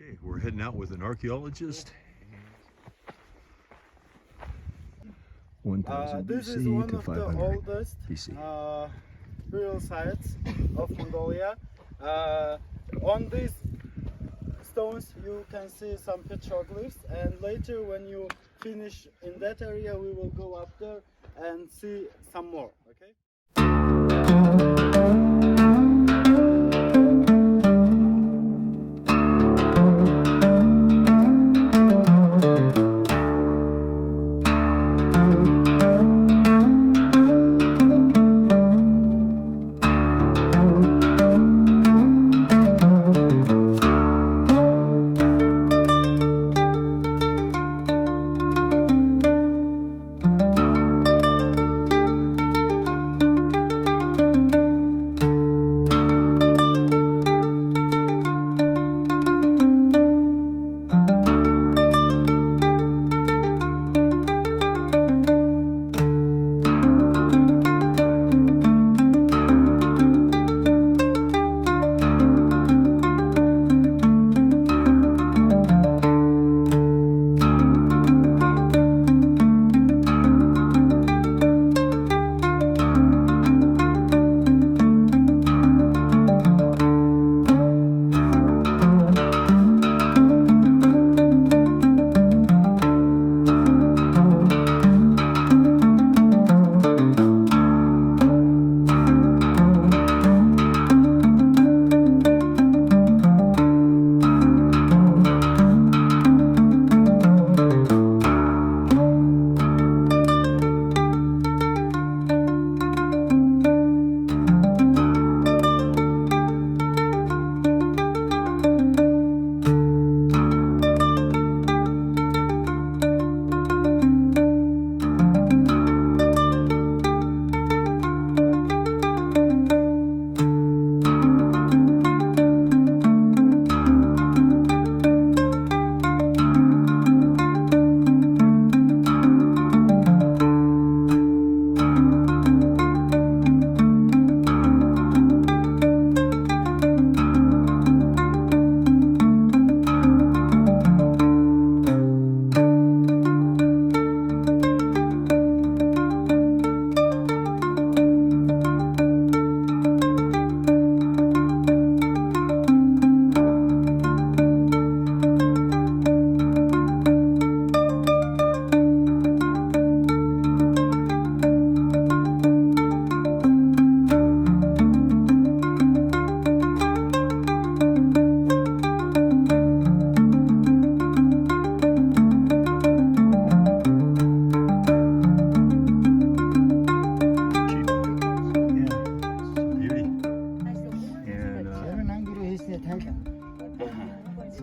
Okay, we're heading out with an archaeologist. 1000 This is BC one to of the 500 oldest BC. burial sites of Mongolia. On these stones you can see some petroglyphs, and later when you finish in that area we will go up there and see some more. Okay?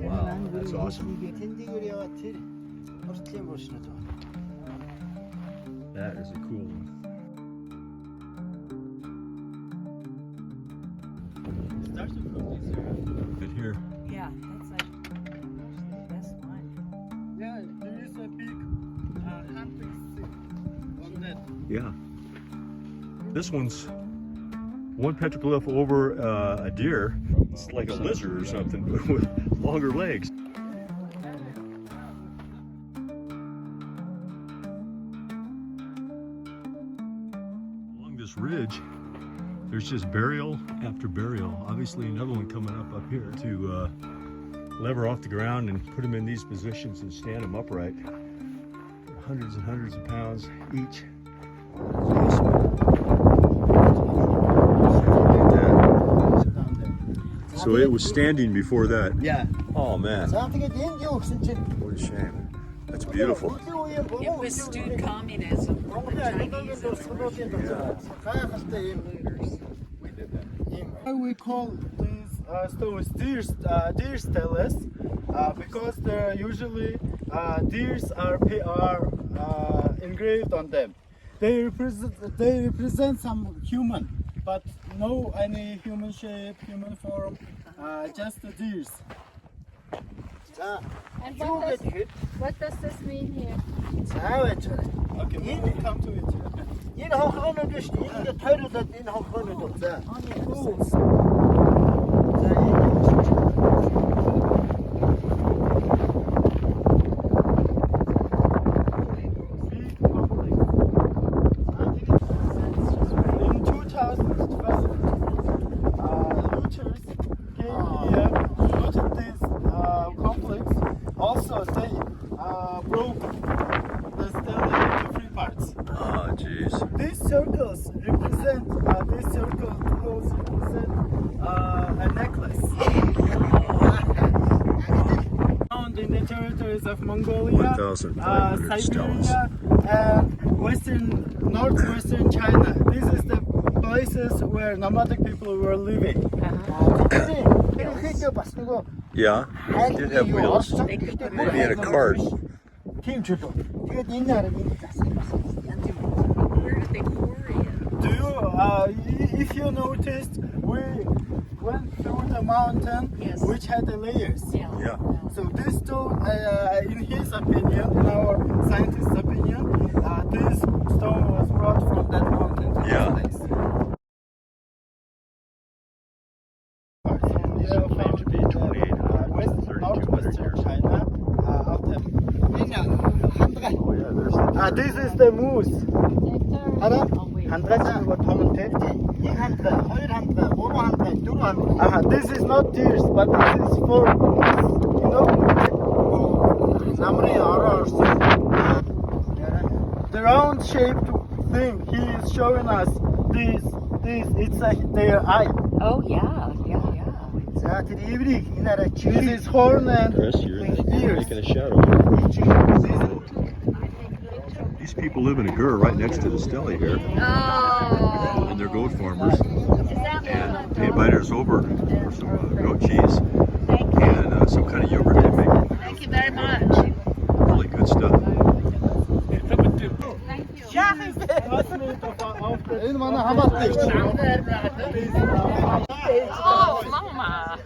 Wow, that's awesome. That is a cool one. Right here. Yeah, that's like the best one. Yeah, there is a big hunting stick on that. Yeah. This one's one petroglyph over a deer. It's like a lizard or something, but with longer legs. Along this ridge, there's just burial after burial. Obviously another one coming up here to lever off the ground and put them in these positions and stand them upright. Hundreds and hundreds of pounds each. So it was standing before that? Yeah. Oh man. What a shame. That's beautiful. It withstood communism. The Chinese and the We call these stones Deer Stellas because they're usually deers are engraved on them. They represent some human, but no any human shape, human form, just the deers. And what does this mean here? Okay, we'll come to it. also they broke the stela into three parts. Oh, jeez. These circles represent a necklace. Found in the territories of Mongolia, 1,500 Siberia, and northwestern China. This is the places where nomadic people were living. Yeah, it did have wheels. Maybe in a cart. Where did they quarry it? If you noticed, we went through the mountain, Yes. which had the layers. Yeah. So this stone, in his opinion, in our scientist's opinion, this stone was brought from that mountain to Yeah. this place. These are found to be 2,800, northwestern China. After. Oh, yeah, there's the This is the moose. 알아? 한가지고 타면 돼? 이한테, 허일한테, 모로한테, 두루한테. This is not deers, but this is for moose. You know? 나무리 알아. The round shaped thing he is showing us, it's their eye. Oh, yeah. 자, 드리블이 이 나라 This 지리. is horn and Chris, you're ears. making a shadow. These people live in a gur right next to the stele here, Oh. and they're goat farmers. And they invited us over for some goat cheese and some kind of yogurt they make. Thank you very much. Really good stuff. 이놈 하나 하마트. Oh, mama.